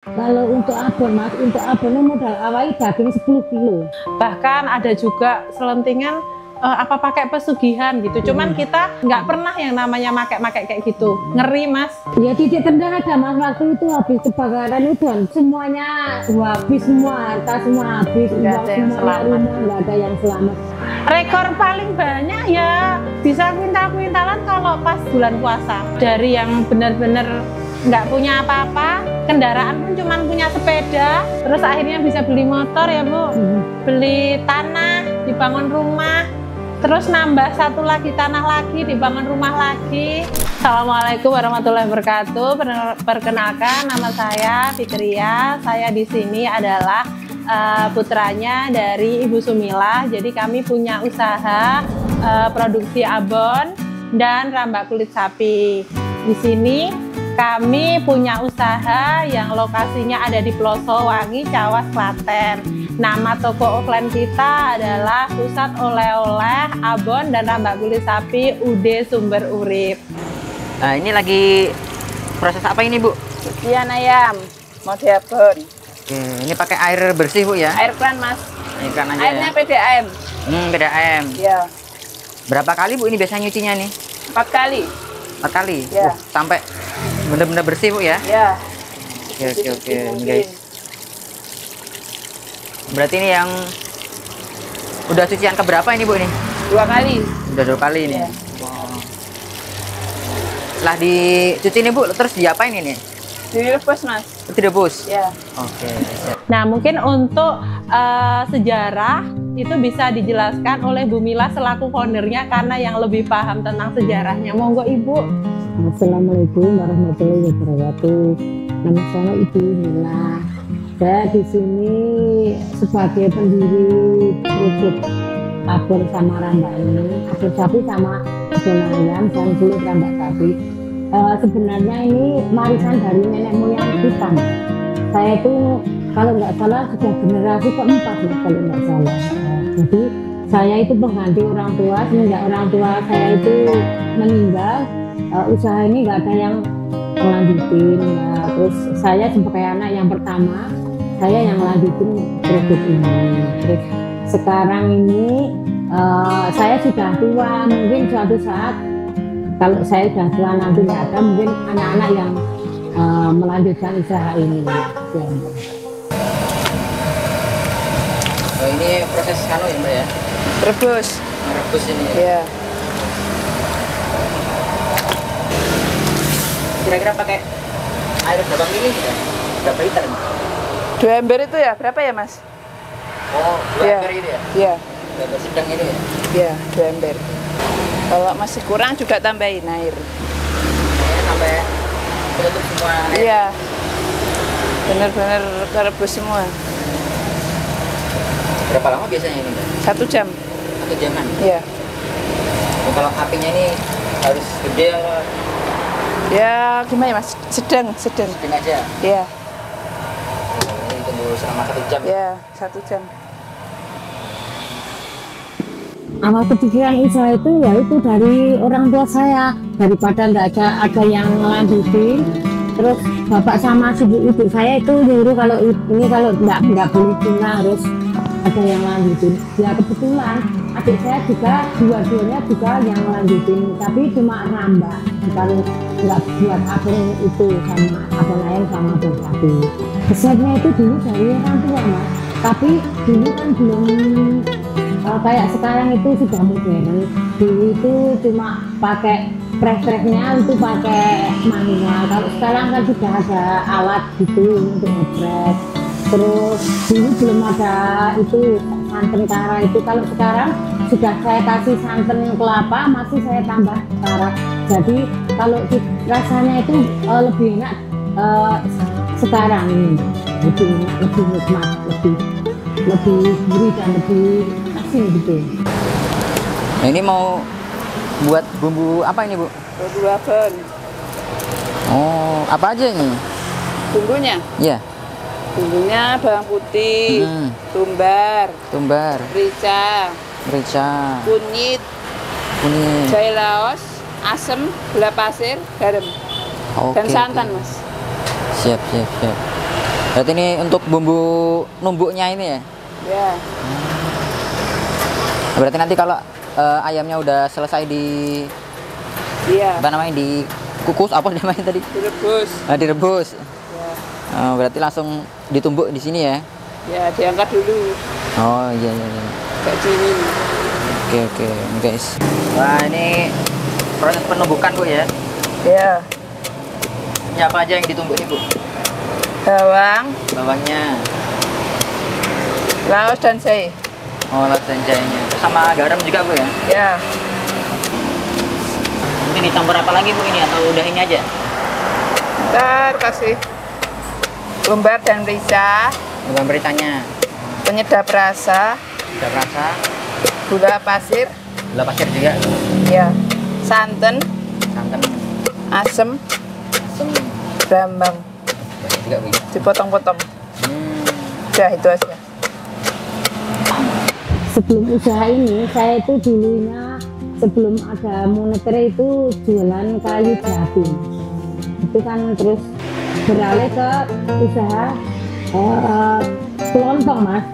Kalau untuk abon mas, untuk abonnya modal awalnya daging 10 kilo. Bahkan ada juga selentingan apa pakai pesugihan gitu. Cuman kita nggak pernah yang namanya pakai kayak gitu. Ngeri mas. Ya titik tendang ada mas, waktu itu habis kebakaran itu kan semuanya habis, semua harta semua habis, Nggak ada yang selamat. rumah nggak ada yang selamat. Rekor paling banyak ya bisa kuintal-kuintalan kalau pas bulan puasa. Dari yang benar-benar nggak punya apa-apa, kendaraan pun cuma punya sepeda, terus akhirnya bisa beli motor ya Bu, beli tanah, dibangun rumah, terus nambah satu lagi tanah lagi, dibangun rumah lagi. Assalamualaikum warahmatullahi wabarakatuh. Perkenalkan, nama saya Fikria. Saya di sini adalah putranya dari Ibu Sumila. Jadi kami punya usaha produksi abon dan rambak kulit sapi. Di sini kami punya usaha yang lokasinya ada di Plosowangi, Cawas, Klaten. Nama toko offline kita adalah Pusat Oleh-oleh Abon dan Rambak Kulit Sapi UD Sumber Urip. Nah, ini lagi proses apa ini, Bu? Cucian ayam, mau diabon. Ini pakai air bersih, Bu ya? Air kran, Mas. Ini kan aja Airnya ya? PDAM. PDAM. Ya, Berapa kali, Bu, ini biasanya nyucinya nih? 4 kali. 4 kali? Ya. Sampai bener-bener bersih, Bu ya? Ya. Oke, ini guys. Berarti ini yang udah cucian keberapa ini, Bu, ini? 2 kali. Udah 2 kali ini. Ya. Wow. Setelah dicuci nih, Bu, terus diapain ini? Direbus, Mas. Direbus? Ya. Oke. Nah, mungkin untuk sejarah itu bisa dijelaskan oleh Bu Mila selaku foundernya karena yang lebih paham tentang sejarahnya. Monggo Ibu. Assalamualaikum warahmatullahi wabarakatuh. Nama saya Ibu Mila. Saya di sini sebagai pendiri produk abon sama rambak ini, abon sapi sama abon ayam dan kulit rambak sapi. Sebenarnya ini warisan dari nenek moyang kita. Saya itu kalau nggak salah sudah generasi keempat mas, kalau nggak salah. Jadi saya itu pengganti orang tua, semenjak orang tua saya itu meninggal, usaha ini nggak ada yang melanjutin. Nah, terus saya sebagai anak yang pertama, saya yang lanjutin produk ini. Terus sekarang ini saya sudah tua, mungkin suatu saat kalau saya sudah tua nanti nggak ada, mungkin anak-anak yang melanjutkan usaha ini. Ya. Oh, ini proses anu ya, Mbak ya? Rebus. Merebus ini ya? Ya. Kira-kira pakai air berapa mili ya? Berapa liter? 2 ember itu ya, berapa ya, Mas? Oh, 2 Ya. ember ini ya? Ya. 2 ember sedang ini ya? Ya, 2 ember. Kalau masih kurang juga tambahin air. Ini sampai menutup semua air. Iya. Benar-benar kerebus semua. Berapa lama biasanya ini, Mbak? 1 jam. 1 jaman? Ya. Oh, kalau apinya ini harus gede atau Ya, gimana ya, Mas? Sedang. sedang aja? Ya. Ini tunggu selama 1 jam. Ya, 1 jam. Awal kepikiran usaha itu ya itu dari orang tua saya, daripada nggak ada yang lanjutin. Terus bapak sama ibu saya itu nyuruh kalau ini kalau nggak boleh cuma harus ada yang lanjutin. Ya kebetulan adik saya juga dua-duanya juga yang lanjutin, tapi cuma rambak, bukan nggak buat abon itu sama abon ayam sama abon sapi. Resepnya itu dulu dari orang tua mas, tapi dulu kan belum kayak sekarang itu sudah modern. Dulu itu cuma pakai press-pressnya itu pakai manual. Kalau sekarang kan sudah ada alat gitu untuk ngepress. Terus dulu belum ada itu santan kara itu. Kalau sekarang sudah saya kasih santan kelapa, masih saya tambah kara. Jadi kalau rasanya itu lebih enak sekarang ini. Lebih enak, lebih nikmat, lebih gurih dan lebih asin gitu. Nah, ini mau buat bumbu apa ini, Bu? Bumbu abon. Oh, apa aja ini? Bumbunya? Iya. Bumbunya bawang putih, tumbar, merica, kunyit, jahe laos, asem, gula pasir, garam, Oke, dan santan, Mas. Siap. Berarti ini untuk bumbu numbuknya ini ya? Ya. Berarti nanti kalau ayamnya udah selesai Iya. apa namanya, dikukus, apa namanya tadi? Direbus. Direbus. Ya. Berarti langsung ditumbuk di sini ya? Ya, diangkat dulu. Oh iya iya iya. Kayak gini. Oke ini guys. Wah ini proses penumbukan Bu ya? Ya. Ini apa aja yang ditumbuk nih Bu? Bawang, Bawangnya, laos dan jahe. oh laos dan jahenya, sama garam juga Bu ya? Ya. Mungkin dicampur apa lagi Bu ini, atau udah ini aja? Ntar kasih bumbar dan merica, Bukan beritanya. penyedap rasa, Udah rasa, gula pasir, gula pasir juga, ya, santan, santan, asem, asam, brambang, banyak juga Bu. dipotong-potong. Udah itu aja. Sebelum usaha ini saya itu dulunya sebelum ada moneter itu jualan kayu jati. Itu kan terus beralih ke usaha kelontong Mas.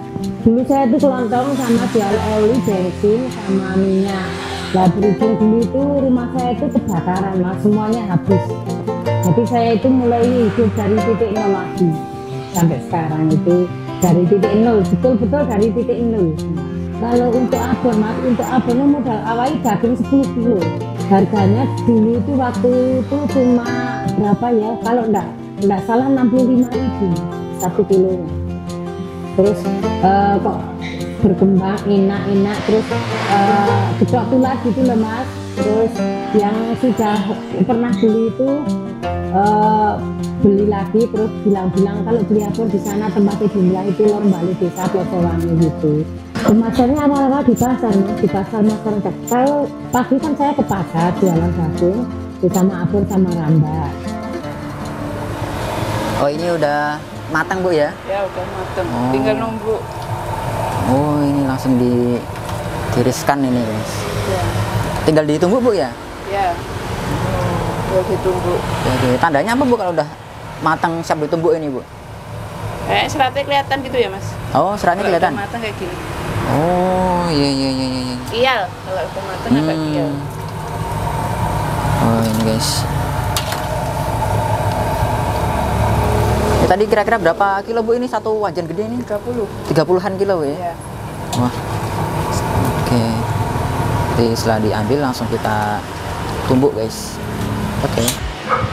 Dulu saya itu kelontong sama jual oli, bensin, sama minyak. Lah berujung dulu itu rumah saya itu kebakaran Mas, semuanya habis. Jadi saya itu mulai hidup dari titik nol lagi sampai sekarang itu dari titik nol, betul-betul dari titik nol. Kalau untuk abon Mas, untuk abonnya modal awalnya daging 10 kilo. Harganya dulu itu waktu itu cuma berapa ya? Kalau enggak salah 65.000 1 kilonya. Terus kok berkembang enak-enak, terus gejok tular gitu loh Mas. Terus yang sudah pernah beli itu beli lagi, terus bilang-bilang kalau beli abon di sana tempatnya jumlah itu Lor Bali Desa Plosowangi gitu. Kemasannya awal-awal di pasar Mas, di pasar masyarakat. Kalau pagi kan saya ke pasar jualan jagung, sama abon sama ramba. Oh ini udah matang Bu ya? Ya udah mateng, Oh. tinggal nunggu. Oh ini langsung ditiriskan ini guys. Ya. Tinggal ditumbuk Bu ya? Ya. Udah ditunggu. Oke, tandanya apa Bu kalau udah matang siap ditumbuk ini Bu? Seratnya kelihatan gitu ya Mas? Oh seratnya Kalau kelihatan? udah mateng kayak gini. Oh iya iya iya iya. Kial, kalau udah mateng agak kial. Oh ini guys. Ya, tadi kira-kira berapa kilo Bu ini satu wajan gede ini? 30. 30-an kilo Bu ya? Ya. Wah. Oke. Jadi setelah diambil langsung kita tumbuk guys. Oke.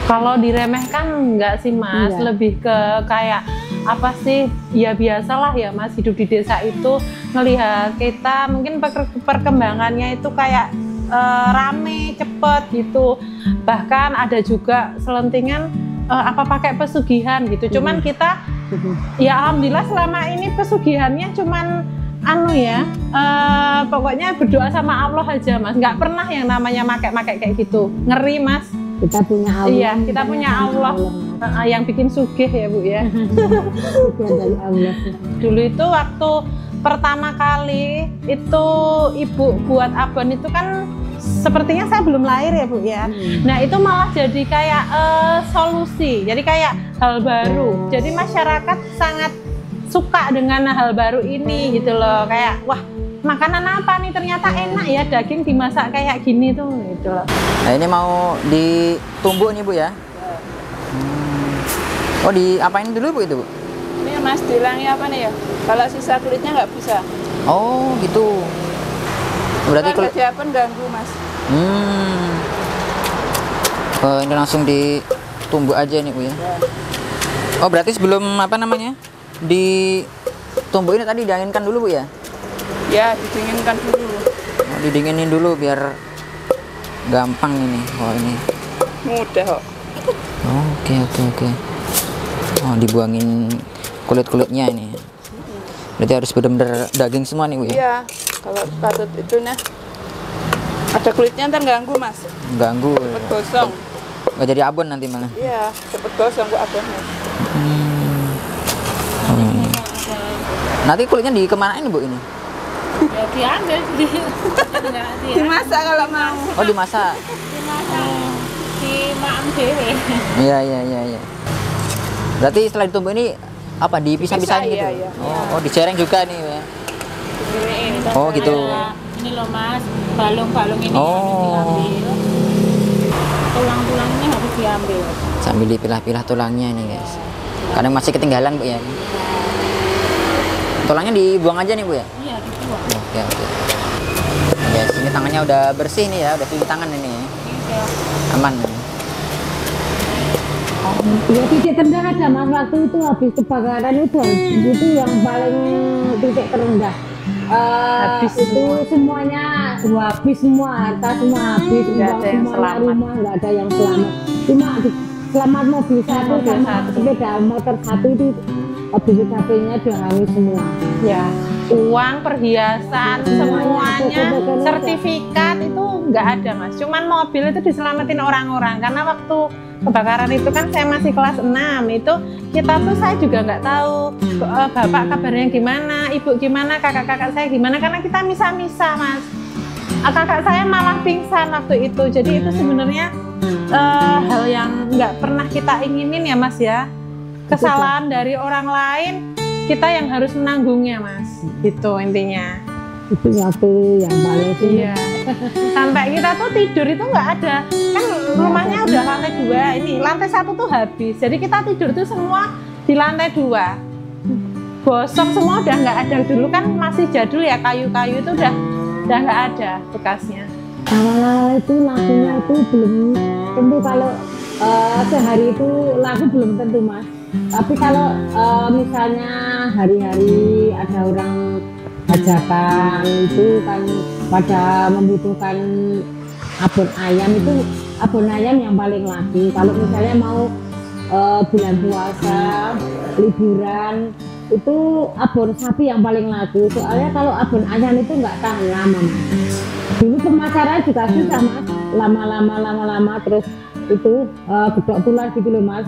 Kalau diremehkan enggak sih Mas, Iya. lebih ke kayak apa sih, ya biasalah ya Mas, hidup di desa itu melihat kita mungkin perkembangannya itu kayak rame, cepet gitu. Bahkan ada juga selentingan apa pakai pesugihan gitu. Cuman kita ya alhamdulillah selama ini pesugihannya cuman pokoknya berdoa sama Allah aja Mas. Nggak pernah yang namanya make kayak gitu. Ngeri Mas. Kita punya Allah. Iya, kita punya Allah. Yang bikin sugih ya Bu ya. Sugih dari Allah. Dulu itu waktu pertama kali itu ibu buat abon itu kan sepertinya saya belum lahir ya Bu ya. Nah itu malah jadi kayak solusi, jadi kayak hal baru. Jadi masyarakat sangat suka dengan hal baru ini gitu loh. Kayak wah makanan apa nih, ternyata enak ya daging dimasak kayak gini tuh gitu loh. Nah ini mau ditumbuk nih Bu ya? Oh diapain dulu Bu itu Bu? Ini Mas dilangi apa nih ya? Kalau sisa kulitnya nggak bisa. Oh gitu. Berarti Kalau di oven ganggu Mas. Oh, ini langsung ditumbuk aja nih Bu ya? Ya. Oh berarti sebelum apa namanya ditumbuk ini tadi dianginkan dulu Bu ya? Ya didinginkan dulu. Oh, didinginin dulu biar gampang ini. Oh ini. Mudah kok. Oke. Oh dibuangin kulit-kulitnya ini. Berarti harus benar-benar daging semua nih Bu ya? Iya. Kalau patut itu nah ada kulitnya ntar ganggu Mas. Ganggu. Cepet gosong. Nggak jadi abon nanti malah. Iya, cepet gosong kok abonnya. Nanti kulitnya dikemanain Bu ini? Ya diambil Dimasak kalau mau. Oh dimasak. di maam dewe. Iya. Berarti setelah ditumbuk ini apa dipisah-pisahin gitu? Iya, iya. Oh, dicereng juga nih ya. Oh gitu. Ini loh Mas, balung-balung ini Oh. harus diambil. Tulang-tulang ini harus diambil. Sambil dipilah-pilah tulangnya nih guys. Kadang masih ketinggalan Bu ya. Tulangnya dibuang aja nih Bu ya. Iya, dibuang. Oke oke. Guys, ini tangannya udah bersih nih ya, udah cuci tangan ini. Aman. Ya titik terendah ada mas, waktu itu habis kebakaran itu yang paling titik terendah. Habis itu semuanya habis, semua harta semua habis, Nggak ada yang semua selamat. rumah nggak ada yang selamat. Cuma selamat mobil satu Mobil sama satu. sepeda motor satu itu BPKB-nya udah habis semua. Ya, uang, perhiasan, semuanya, sertifikat itu nggak ada mas. Cuman mobil itu diselamatin orang-orang karena waktu kebakaran itu kan saya masih kelas 6 itu kita tuh saya juga nggak tahu bapak kabarnya gimana, ibu gimana, kakak-kakak saya gimana karena kita misah-misah mas. Kakak saya malah pingsan waktu itu. Jadi itu sebenarnya hal yang nggak pernah kita inginin ya mas ya. Kesalahan dari orang lain kita yang harus menanggungnya mas, gitu intinya. Itu waktu yang paling Iya. Sampai kita tuh tidur itu nggak ada, kan rumahnya udah lantai 2, ini lantai 1 tuh habis. Jadi kita tidur tuh semua di lantai 2. Gosok semua udah nggak ada. Dulu kan masih jadul ya, kayu-kayu itu udah nggak ada bekasnya. awal itu lakunya itu belum tentu, kalau sehari itu laku belum tentu mas. Tapi kalau misalnya hari-hari ada orang hajatan itu kan pada membutuhkan abon ayam, itu abon ayam yang paling laku. Kalau misalnya mau bulan puasa, liburan, itu abon sapi yang paling laku. Soalnya kalau abon ayam itu nggak tahan lama mas. Dulu pemasaran juga susah mas, lama-lama terus itu gedok tular gitu loh mas.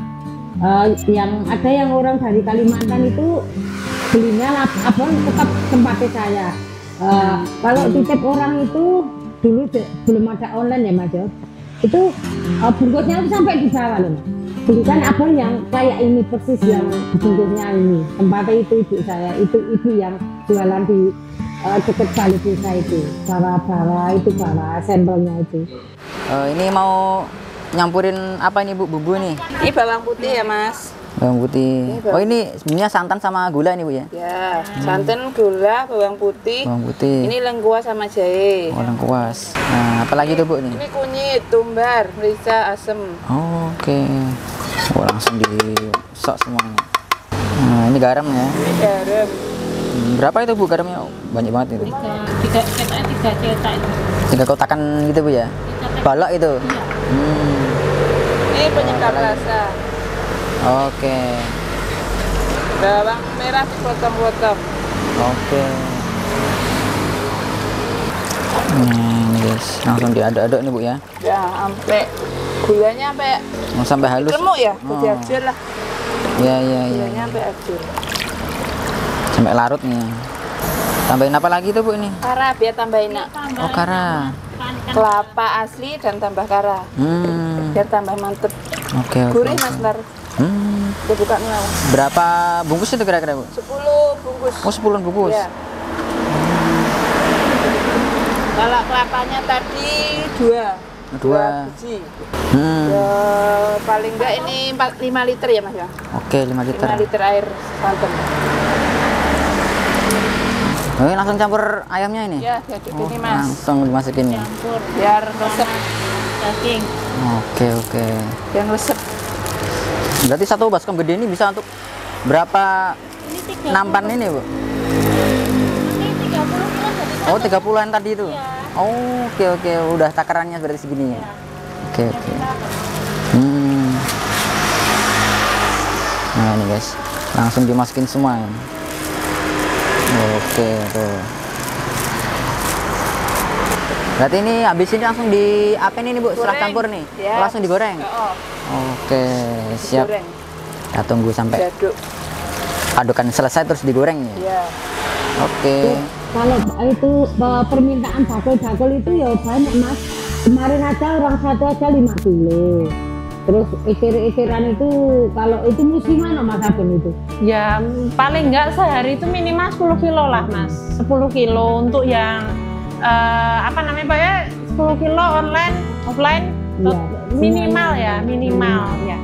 Yang ada yang orang dari Kalimantan itu belinya abon tetap tempatnya saya. Kalau titip orang itu dulu belum ada online ya mas ya, itu bungkusnya itu sampai di bawah loh. Dulu kan abon yang kayak ini persis, yang bungkusnya ini tempatnya itu ibu saya, itu ibu yang jualan di dekat balai desa itu, bawa itu bawa sampelnya itu. Ini mau nyampurin apa ini Bu, bumbu nih? Ini bawang putih ya mas. Bawang putih. Oh ini sebenarnya santan sama gula nih Bu ya? Ya, santan, gula, bawang putih. Bawang putih. Ini lengkuas sama jahe. Oh lengkuas. Nah apalagi tuh Bu nih? Ini kunyit, tumbar, melisa, asem. Oh, oke. Oh, langsung disok semuanya. Nah ini garam ya. Ini garam. Berapa itu Bu garamnya? Oh, banyak banget itu. Tiga cetak itu. 3 kotakan gitu Bu ya? Balok itu? Ini penyedap rasa. Oke. Bawang merah dipotong-potong. Oke. Nah, ini guys, langsung diaduk-aduk nih Bu ya. Ya, sampai gulanya sampai Mau sampai halus. remuk ya, Oh. jadi hancur lah. Iya, iya, iya. Gulanya sampai hancur. Sampai larut nih. Tambahin apa lagi tuh Bu ini? Kara biar tambah enak. Oh, kara. Kelapa asli dan tambah kara. Biar tambah mantep. Oke, oke. Gurih mas ntar. Udah buka nih. Berapa bungkus itu kira-kira Bu? 10 bungkus. Oh, 10 bungkus. Ya. Kalau kelapanya tadi 2 Dua. biji. Hmm. Ya, paling enggak ini 5 liter ya mas ya. Oke, 5 liter. 5 liter air santan. Oke, langsung campur ayamnya ini? Ya, jadi Oh, ini mas. langsung dimasukin nih. Campur Biar resep. daging. Oke, oke. Biar resep. Berarti satu baskom gede ini bisa untuk berapa Ini 30. nampan ini Bu? Ini 30 kilo jadi Oh, 30-an tadi itu? Iya. Oh, oke, oke. Udah takarannya berarti segini ya? Oke, oke. Nah, ini guys. Langsung dimasukin semua. Oke, tuh. Berarti ini habis ini langsung di apa ini Bu? Setelah Goreng. campur nih? Ya. Oh, langsung digoreng? Oh, Oke, siap. goreng. Kita tunggu sampai Diaduk. adukan selesai terus digoreng ya? Ya. Oke. Kalau itu permintaan bakul-bakul itu ya banyak mas. Kemarin aja orang satu aja 5 kilo. Terus ekir-ekiran itu kalau itu musiman Mas Abon itu? Ya paling enggak sehari itu minimal 10 kilo lah Mas. 10 kilo untuk yang apa namanya Pak ya, 10 kilo online, offline Ya, minimal ya, minimal ya.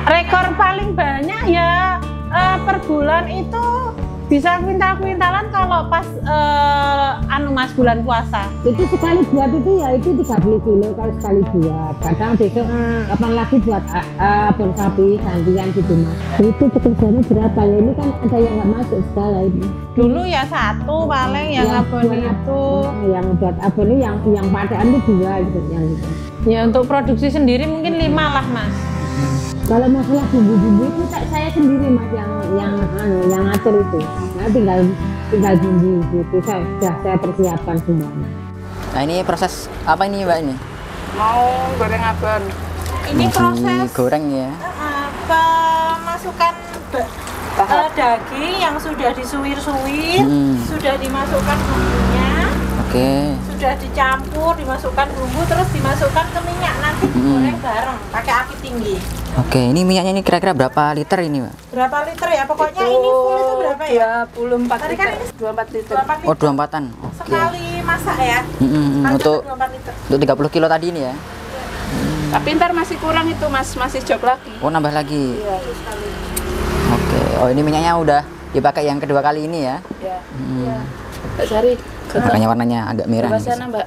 Rekor paling banyak ya per bulan itu bisa kuintal-kuintalan kalau pas Mas bulan puasa. Itu sekali buat itu ya itu 30 kilo kalau sekali buat. Kadang besok kapan lagi buat abon sapi gantian gitu Mas. Itu pekerjaannya berapa ya? Ini kan ada yang nggak masuk segala ini. Dulu ya satu paling yang abon buat itu. Yang buat abon ini yang padaan itu 2 gitu yang gitu. Ya untuk produksi sendiri mungkin 5 lah Mas. Kalau masalah bumbu-bumbu itu saya sendiri Mas yang ngatur itu. Nah tinggal bumbu gitu sudah saya persiapkan semuanya. Nah ini proses apa ini Mbak ini? Mau goreng abon. Ini proses goreng ya. Pemasukan daging yang sudah disuwir-suwir, sudah dimasukkan bumbunya. Oke. Sudah dicampur, dimasukkan bumbu, terus dimasukkan ke minyak, nanti digoreng bareng pakai api tinggi. Oke, ini minyaknya ini kira-kira berapa liter ini Mbak? Berapa liter ya? Pokoknya ini full itu berapa ya? 24 Tadi kan liter. ini 24 liter. 24 liter. Oh 24-an. Oke. Sekali masak ya? Sekali Untuk masak 24 liter. untuk 30 kilo tadi ini ya. Tapi ntar masih kurang itu Mas, masih jok lagi. Oh nambah lagi. Iya. Oke. Oh ini minyaknya udah dipakai yang kedua kali ini ya. Iya. Mbak Sari. Makanya warnanya agak merah. Coba sana Mbak.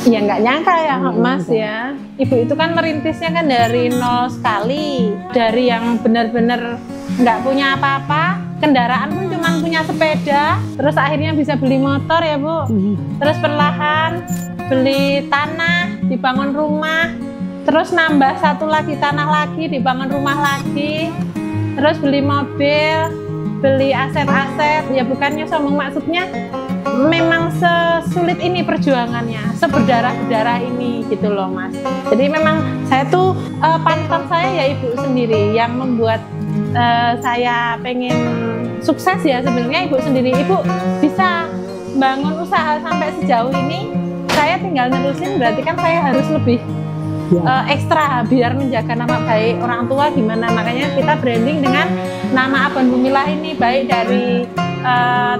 Ya nggak nyangka ya Mas ya. Ibu itu kan merintisnya kan dari nol sekali. Dari yang benar-benar nggak punya apa-apa. Kendaraan pun cuma punya sepeda. Terus akhirnya bisa beli motor ya Bu. Terus perlahan beli tanah, dibangun rumah. Terus nambah satu lagi tanah lagi, dibangun rumah lagi. Terus beli mobil, beli aset-aset. Ya bukannya sombong, maksudnya memang sesulit ini perjuangannya, seberdarah-darah ini gitu loh Mas. Jadi memang saya tuh panutan saya ya ibu sendiri yang membuat saya pengen sukses ya sebenarnya ibu sendiri. Ibu bisa bangun usaha sampai sejauh ini, saya tinggal nerusin, berarti kan saya harus lebih ekstra biar menjaga nama baik orang tua gimana. Makanya kita branding dengan nama Abon Bumilah ini, baik dari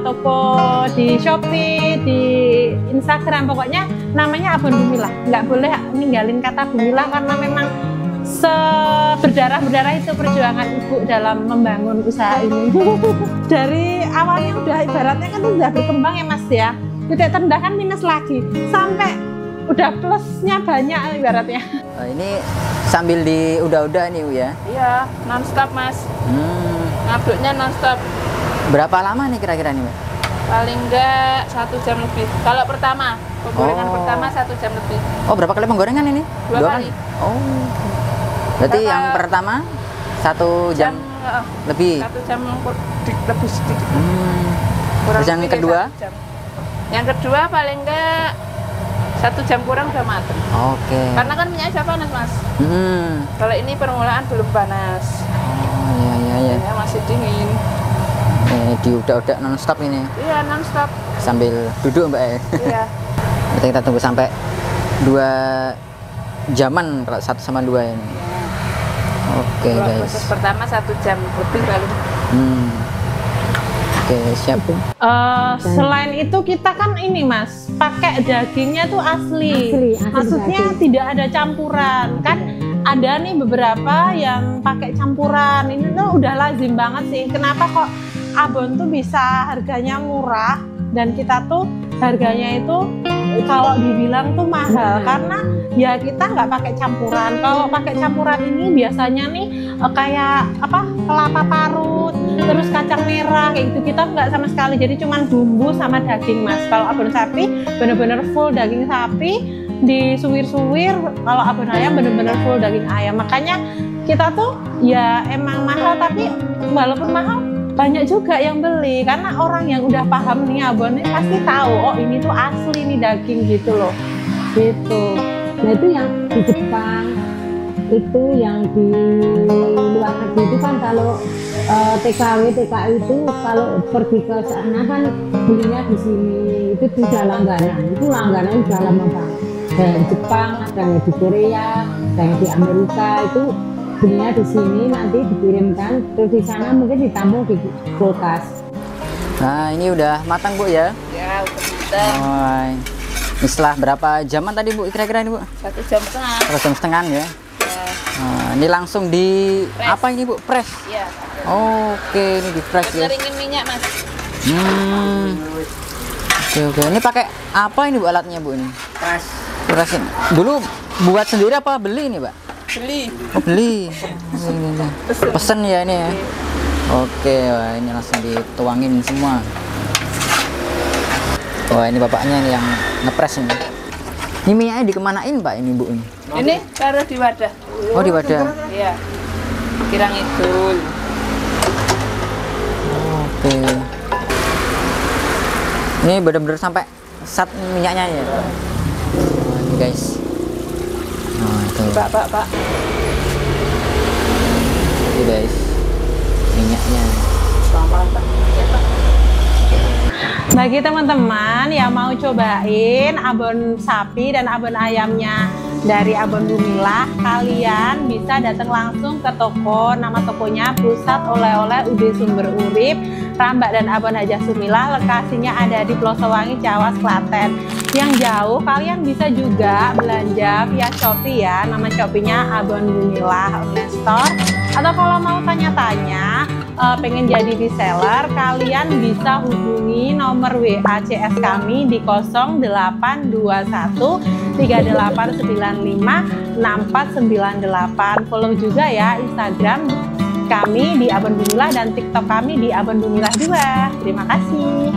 toko di Shopee, di Instagram, pokoknya namanya Abon Bumilah. Nggak boleh ninggalin kata Bumilah karena memang seberdarah-berdarah itu perjuangan ibu dalam membangun usaha ini. Dari awalnya udah ibaratnya kan udah berkembang ya Mas ya, titik terendah kan minus lagi, sampai udah plusnya banyak ibaratnya. Oh, ini sambil di udah-udah nih Bu ya? Iya, non-stop Mas. Ngaduknya non-stop. Berapa lama nih kira-kira nih Mbak? Paling enggak 1 jam lebih. Kalau pertama, penggorengan pertama 1 jam lebih. Oh berapa kali penggorengan ini? 2 kali. Oh, berarti yang pertama 1 jam lebih. 1 jam lebih sedikit. Terus yang lebih dari kedua? 1 jam. Yang kedua paling enggak 1 jam kurang udah matang. Oke. Karena kan minyak udah panas Mas. Kalau ini permulaan belum panas. Oh iya. Ya, masih dingin. Diudak-udak non-stop ini. Iya non-stop. Sambil duduk Mbak ya. Iya. Nanti kita tunggu sampai 2 jaman kalau 1 sama 2 ini. Oke guys. Proses pertama 1 jam lebih paling. Oke siap. Selain itu kita kan ini Mas, pakai dagingnya tuh asli. Maksudnya daging. tidak ada campuran. Kan ada nih beberapa yang pakai campuran. Ini tuh udah lazim banget sih. Kenapa kok Abon tuh bisa harganya murah dan kita tuh harganya itu kalau dibilang tuh mahal karena ya kita nggak pakai campuran. Kalau pakai campuran ini biasanya nih kayak apa, kelapa parut, terus kacang merah kayak gitu, kita nggak sama sekali. Jadi cuman bumbu sama daging Mas. Kalau Abon sapi bener-bener full daging sapi, disuwir-suwir. Kalau Abon ayam bener-bener full daging ayam. Makanya kita tuh ya emang mahal, tapi walaupun mahal banyak juga yang beli karena orang yang udah paham nih Abon ini pasti tahu oh ini tuh asli nih daging gitu loh gitu. Nah itu yang di Jepang, itu yang di luar negeri itu kan kalau TKW TKI itu kalau pergi ke sana kan belinya di sini, itu sudah langganan, itu langganan sudah lama banget. ada yang Jepang, ada yang di Korea, ada yang di Amerika. Itu belinya di sini nanti dikirimkan, terus di sana mungkin ditampung di kulkas. Nah, ini udah matang Bu ya? Ya, udah matang. Oh, ini setelah berapa jaman tadi Bu kira-kira ini Bu? 1 jam setengah. 1 jam setengah ya? Ya, Nah, ini langsung di Press. apa ini Bu? Press? ya. Oke, ini di press ya. Keringin minyak Mas. Oke. Ini pakai apa ini Bu alatnya Bu ini? Pas. Press ini. Dulu buat sendiri apa beli ini Pak? Beli. Oh beli. Ini. Pesen ya ini ya. Oke, wah, ini langsung dituangin semua. Wah ini bapaknya nih yang ngepres ini. Ini minyaknya dikemanain Pak ini Bu ini? Ini taruh di wadah. Oh di wadah. Iya. Kirang idul. Oke. Ini benar-benar sampai sat minyaknya ya. Wah, ini guys. Nah itu. Pak. Ini guys. Minyaknya. Bagi teman-teman yang mau cobain abon sapi dan abon ayamnya dari Abon Gumilah, kalian bisa datang langsung ke toko. Nama tokonya Pusat Oleh-oleh UD Sumber Urip, Rambak dan Abon Hajah Sumilah. Lokasinya ada di Plosowangi, Cawas, Klaten. Yang jauh kalian bisa juga belanja via Shopee ya. Nama Shopee-nya Abon Gumilah Online Store. Atau kalau mau tanya-tanya pengen jadi reseller, kalian bisa hubungi nomor WA CS kami di 0821 3895 6498. Follow juga ya Instagram kami di Abon Gumilah dan TikTok kami di Abon Gumilah 2. Terima kasih.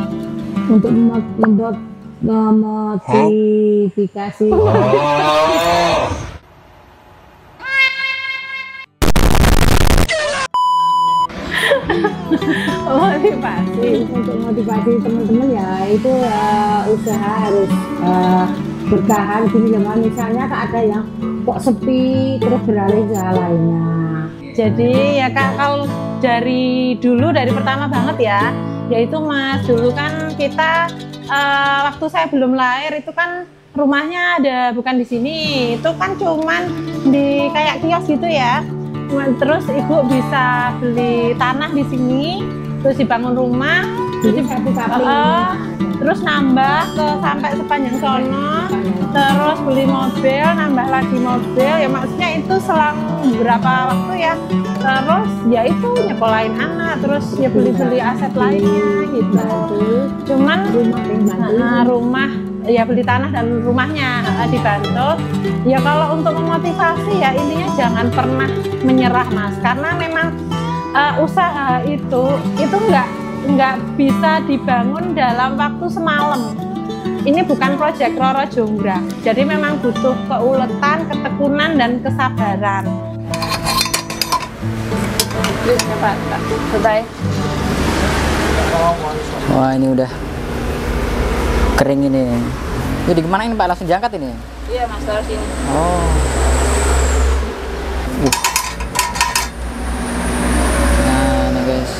Untuk memotivasi Motivasi. untuk motivasi teman-teman ya itu usaha harus bertahan gini loh. Misalnya ada yang kok sepi terus beralih ke hal lainnya. Jadi ya Kak, kalau dari dulu, dari pertama banget ya, yaitu Mas, dulu kan kita waktu saya belum lahir itu kan rumahnya ada bukan di sini, itu kan cuman di kayak kios gitu ya. Terus ibu bisa beli tanah di sini, terus dibangun rumah, Jadi satu kapling. terus nambah ke sampai sepanjang sono, terus beli mobil, nambah lagi mobil, ya maksudnya itu selang beberapa waktu ya. Terus ya itu nyekolahin anak, terus ya beli-beli aset lainnya gitu. Cuman rumah ya beli tanah dan rumahnya dibantu. Ya kalau untuk memotivasi ya intinya jangan pernah menyerah Mas, karena memang usaha itu nggak bisa dibangun dalam waktu semalam. Ini bukan proyek Roro Jonggrang, jadi memang butuh keuletan, ketekunan dan kesabaran. Pak. Selesai. Wah ini udah kering ini. Jadi gimana ini Pak, langsung diangkat ini? Iya Mas, taruh sini. Oh. Nah guys.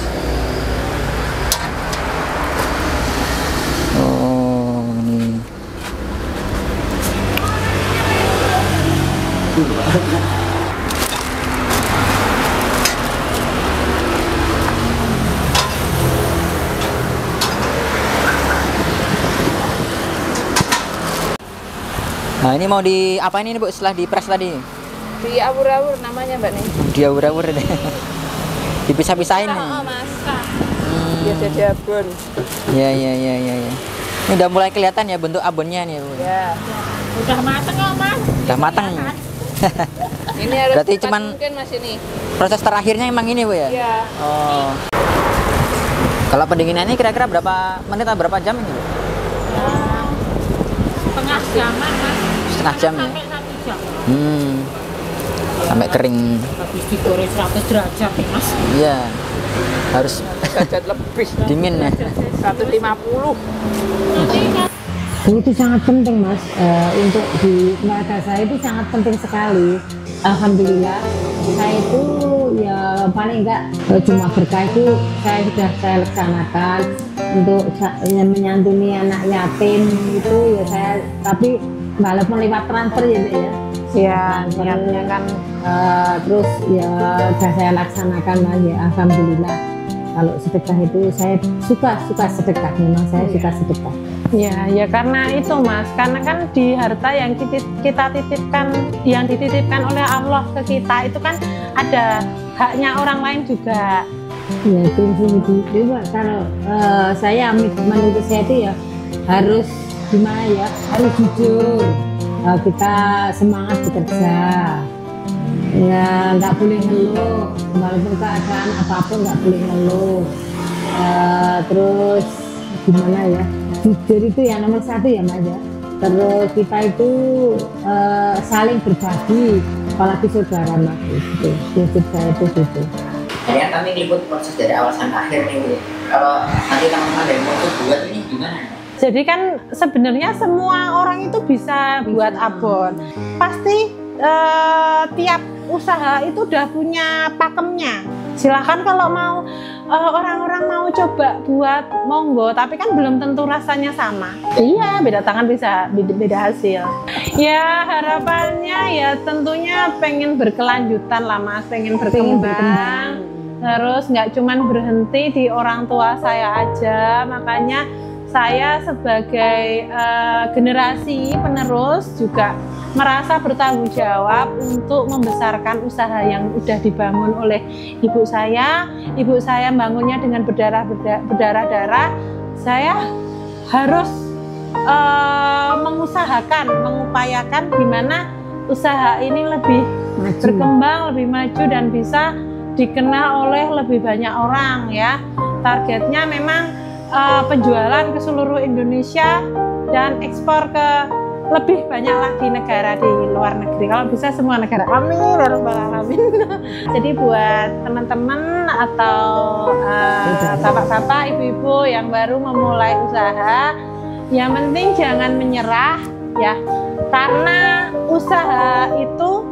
Oh ini. Nah ini mau di apa ini Bu setelah di press tadi? Di awur-awur namanya Mbak nih. Diawur-awur deh. Dipisah-pisahin nih. Oh Mas. Biar jadi abon. Ya. Ini udah mulai kelihatan ya bentuk abonnya nih Bu. Ya. Udah mateng kok Mas. Udah matang. Ini harus Berarti cepat cuman- mungkin Mas ini. Proses terakhirnya emang ini Bu ya? Iya. Oh. Kalau pendinginannya kira-kira berapa menit atau berapa jam ini Bu? Setengah jaman Mas. Setengah jam ya? Sampai 1 jam. Sampai kering. Habis digoreng 100 derajat nih Mas. Iya. Harus Derajat lebih. dingin ya. 150. Itu sangat penting Mas, untuk di keluarga saya itu sangat penting sekali. Alhamdulillah saya itu ya paling enggak cuma berkah itu saya laksanakan untuk menyantuni anak yatim itu ya saya, tapi walaupun lewat transfer ya Dek, ya. Iya, Transfer, niatnya kan terus ya udah saya laksanakan lah ya, alhamdulillah. Kalau sedekah itu saya suka sedekah, memang saya suka sedekah. ya karena itu Mas, karena kan di harta yang kita titipkan, yang dititipkan oleh Allah ke kita itu kan ada haknya orang lain juga. Ya itu juga kalau saya menurut saya itu ya harus gimana ya, harus jujur. Kita semangat bekerja, ya nggak boleh ngeluh, walaupun keadaan apapun nggak boleh ngeluh. Terus gimana ya, jujur itu yang nomor satu ya Mas ya. Terus kita itu saling berbagi, apalagi saudara Mas, gitu. Prinsip saya itu gitu. Jadi kan kami ngikut proses dari awal sampai akhir nih Bu. Kalau nanti teman-teman ada yang mau buat ini gimana? Jadi kan sebenarnya semua orang itu bisa buat abon. Pasti tiap usaha itu udah punya pakemnya. Silahkan kalau mau orang-orang mau coba buat monggo, tapi kan belum tentu rasanya sama. Iya, beda tangan bisa beda hasil. Ya harapannya ya tentunya pengen berkelanjutan lah Mas, pengen berkembang. Terus nggak cuman berhenti di orang tua saya aja, makanya saya sebagai generasi penerus juga merasa bertanggung jawab untuk membesarkan usaha yang sudah dibangun oleh ibu saya. Ibu saya bangunnya dengan berdarah-darah. Saya harus mengupayakan gimana usaha ini lebih berkembang, lebih maju dan bisa dikenal oleh lebih banyak orang ya. Targetnya memang penjualan ke seluruh Indonesia dan ekspor ke lebih banyak lagi negara di luar negeri. Kalau bisa semua negara. Amin ya rabbal alamin. Jadi buat teman-teman atau bapak-bapak, ibu-ibu yang baru memulai usaha, yang penting jangan menyerah ya. Karena usaha itu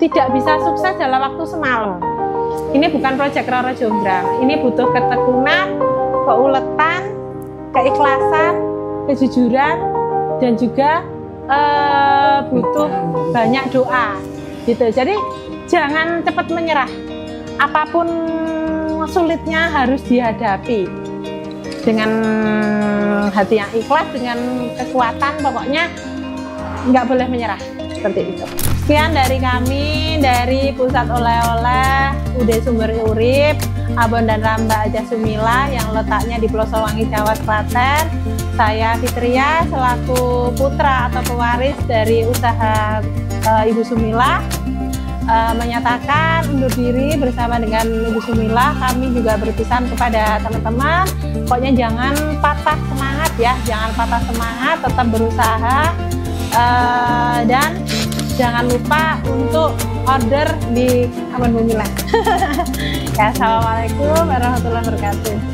tidak bisa sukses dalam waktu semalam. Ini bukan proyek Roro Jonggrang. Ini butuh ketekunan, keuletan, keikhlasan, kejujuran, dan juga butuh banyak doa gitu. Jadi jangan cepat menyerah, apapun sulitnya harus dihadapi dengan hati yang ikhlas, dengan kekuatan, pokoknya nggak boleh menyerah, seperti itu. Sekian dari kami, dari Pusat Oleh-oleh UD Sumber Urip Abon dan Ramba Aja Sumila yang letaknya di Plosowangi, Jawa Klaten. Saya Fitria selaku putra atau pewaris dari usaha Ibu Sumila menyatakan undur diri bersama dengan Ibu Sumila. Kami juga berpesan kepada teman-teman, pokoknya jangan patah semangat ya, jangan patah semangat, tetap berusaha dan jangan lupa untuk order di Abon Bumila. Ya, assalamualaikum warahmatullahi wabarakatuh.